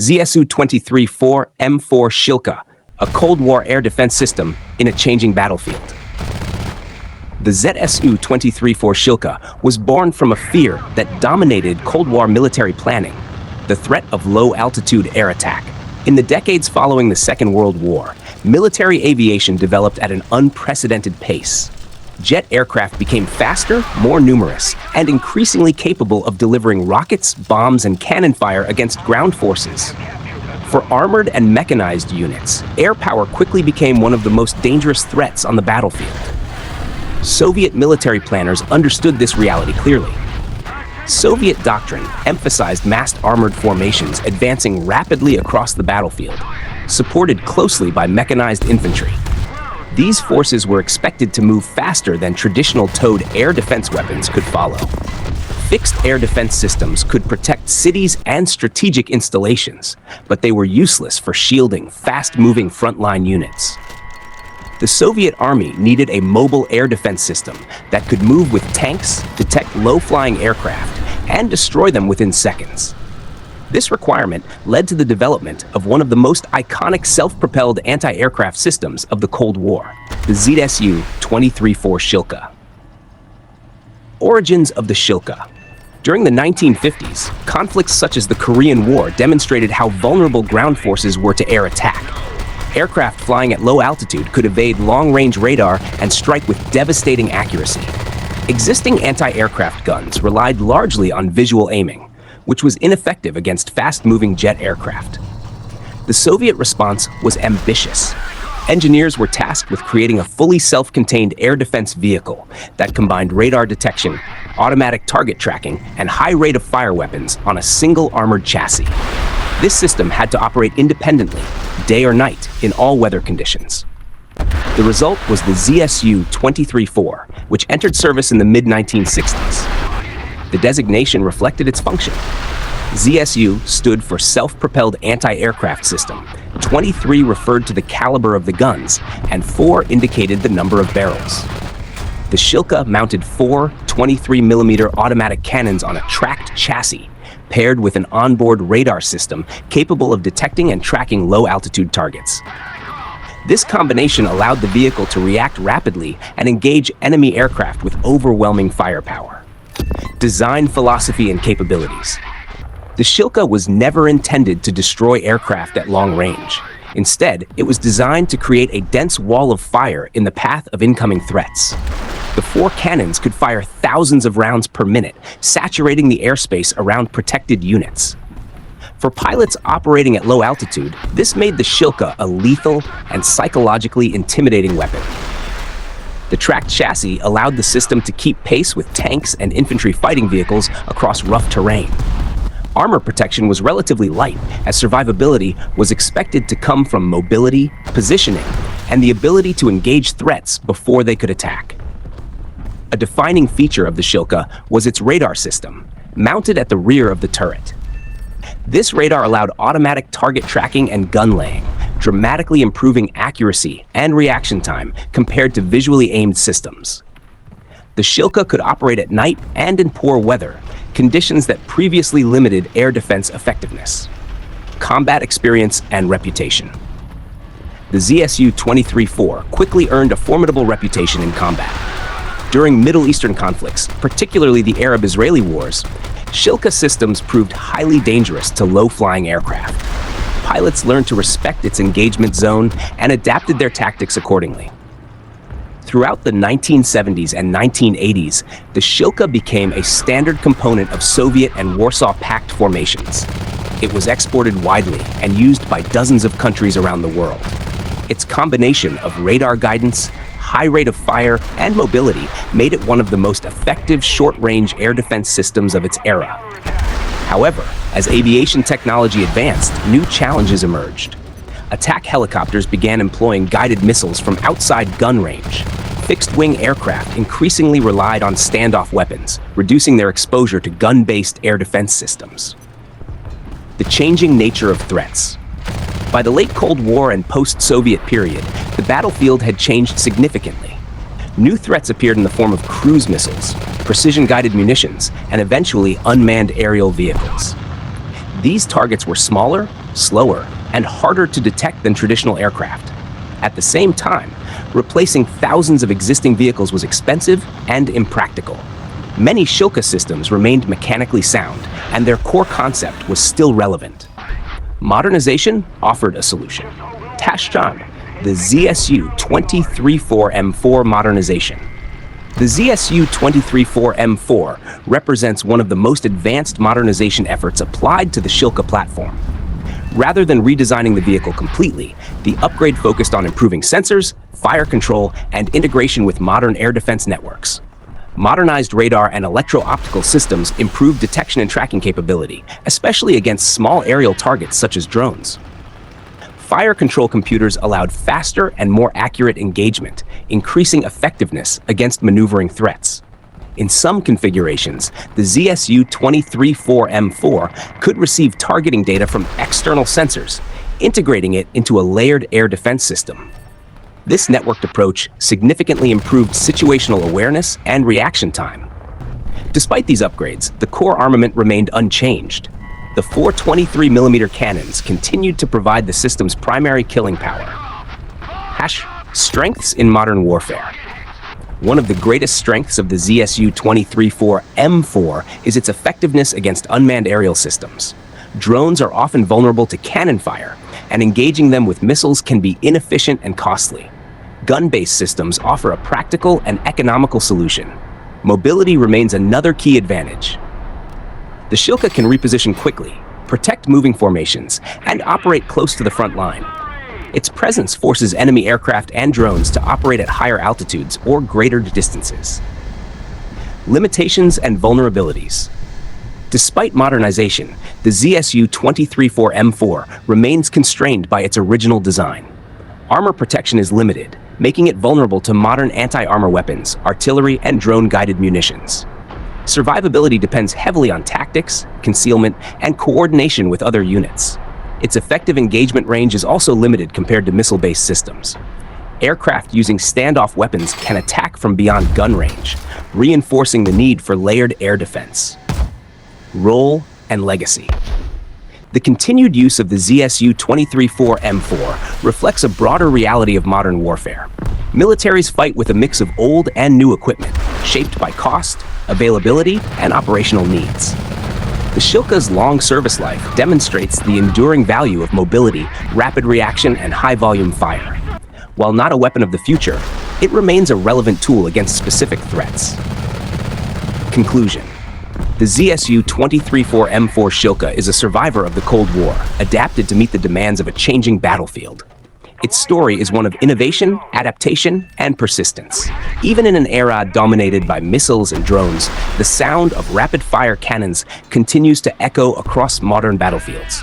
ZSU-23-4M4 Shilka, a Cold War air defense system in a changing battlefield. The ZSU-23-4 Shilka was born from a fear that dominated Cold War military planning, the threat of low-altitude air attack. In the decades following the Second World War, military aviation developed at an unprecedented pace. Jet aircraft became faster, more numerous, and increasingly capable of delivering rockets, bombs, and cannon fire against ground forces. For armored and mechanized units, air power quickly became one of the most dangerous threats on the battlefield. Soviet military planners understood this reality clearly. Soviet doctrine emphasized massed armored formations advancing rapidly across the battlefield, supported closely by mechanized infantry. These forces were expected to move faster than traditional towed air defense weapons could follow. Fixed air defense systems could protect cities and strategic installations, but they were useless for shielding fast-moving frontline units. The Soviet Army needed a mobile air defense system that could move with tanks, detect low-flying aircraft, and destroy them within seconds. This requirement led to the development of one of the most iconic self-propelled anti-aircraft systems of the Cold War, the ZSU-23-4 Shilka. Origins of the Shilka. During the 1950s, conflicts such as the Korean War demonstrated how vulnerable ground forces were to air attack. Aircraft flying at low altitude could evade long-range radar and strike with devastating accuracy. Existing anti-aircraft guns relied largely on visual aiming, which was ineffective against fast-moving jet aircraft. The Soviet response was ambitious. Engineers were tasked with creating a fully self-contained air defense vehicle that combined radar detection, automatic target tracking, and high rate of fire weapons on a single armored chassis. This system had to operate independently, day or night, in all weather conditions. The result was the ZSU-23-4, which entered service in the mid-1960s. The designation reflected its function. ZSU stood for Self-Propelled Anti-Aircraft System, 23 referred to the caliber of the guns, and 4 indicated the number of barrels. The Shilka mounted 4 23mm automatic cannons on a tracked chassis, paired with an onboard radar system capable of detecting and tracking low-altitude targets. This combination allowed the vehicle to react rapidly and engage enemy aircraft with overwhelming firepower. Design philosophy and capabilities. The Shilka was never intended to destroy aircraft at long range. Instead, it was designed to create a dense wall of fire in the path of incoming threats. The 4 cannons could fire thousands of rounds per minute, saturating the airspace around protected units. For pilots operating at low altitude, this made the Shilka a lethal and psychologically intimidating weapon. The tracked chassis allowed the system to keep pace with tanks and infantry fighting vehicles across rough terrain. Armor protection was relatively light, as survivability was expected to come from mobility, positioning, and the ability to engage threats before they could attack. A defining feature of the Shilka was its radar system, mounted at the rear of the turret. This radar allowed automatic target tracking and gun laying, dramatically improving accuracy and reaction time compared to visually aimed systems. The Shilka could operate at night and in poor weather, conditions that previously limited air defense effectiveness. Combat experience and reputation. The ZSU-23-4 quickly earned a formidable reputation in combat. During Middle Eastern conflicts, particularly the Arab-Israeli wars, Shilka systems proved highly dangerous to low-flying aircraft. Pilots learned to respect its engagement zone and adapted their tactics accordingly. Throughout the 1970s and 1980s, the Shilka became a standard component of Soviet and Warsaw Pact formations. It was exported widely and used by dozens of countries around the world. Its combination of radar guidance, high rate of fire, and mobility made it one of the most effective short-range air defense systems of its era. However, as aviation technology advanced, new challenges emerged. Attack helicopters began employing guided missiles from outside gun range. Fixed-wing aircraft increasingly relied on standoff weapons, reducing their exposure to gun-based air defense systems. The changing nature of threats. By the late Cold War and post-Soviet period, the battlefield had changed significantly. New threats appeared in the form of cruise missiles, precision-guided munitions, and eventually unmanned aerial vehicles. These targets were smaller, slower, and harder to detect than traditional aircraft. At the same time, replacing thousands of existing vehicles was expensive and impractical. Many Shilka systems remained mechanically sound, and their core concept was still relevant. Modernization offered a solution. Tashchan, the ZSU-23-4M4 modernization. The ZSU-23-4M4 represents one of the most advanced modernization efforts applied to the Shilka platform. Rather than redesigning the vehicle completely, the upgrade focused on improving sensors, fire control, and integration with modern air defense networks. Modernized radar and electro-optical systems improved detection and tracking capability, especially against small aerial targets such as drones. Fire control computers allowed faster and more accurate engagement, increasing effectiveness against maneuvering threats. In some configurations, the ZSU-23-4M4 could receive targeting data from external sensors, integrating it into a layered air defense system. This networked approach significantly improved situational awareness and reaction time. Despite these upgrades, the core armament remained unchanged. The 423mm cannons continued to provide the system's primary killing power. Strengths in modern warfare. One of the greatest strengths of the ZSU-23-4M4 is its effectiveness against unmanned aerial systems. Drones are often vulnerable to cannon fire, and engaging them with missiles can be inefficient and costly. Gun-based systems offer a practical and economical solution. Mobility remains another key advantage. The Shilka can reposition quickly, protect moving formations, and operate close to the front line. Its presence forces enemy aircraft and drones to operate at higher altitudes or greater distances. Limitations and vulnerabilities. Despite modernization, the ZSU-23-4M4 remains constrained by its original design. Armor protection is limited, making it vulnerable to modern anti-armor weapons, artillery, and drone-guided munitions. Survivability depends heavily on tactics, concealment, and coordination with other units. Its effective engagement range is also limited compared to missile-based systems. Aircraft using standoff weapons can attack from beyond gun range, reinforcing the need for layered air defense. Role and legacy. The continued use of the ZSU-23-4M4 reflects a broader reality of modern warfare. Militaries fight with a mix of old and new equipment, shaped by cost, availability, and operational needs. The Shilka's long service life demonstrates the enduring value of mobility, rapid reaction, and high-volume fire. While not a weapon of the future, it remains a relevant tool against specific threats. Conclusion. The ZSU-23-4M4 Shilka is a survivor of the Cold War, adapted to meet the demands of a changing battlefield. Its story is one of innovation, adaptation, and persistence. Even in an era dominated by missiles and drones, the sound of rapid-fire cannons continues to echo across modern battlefields.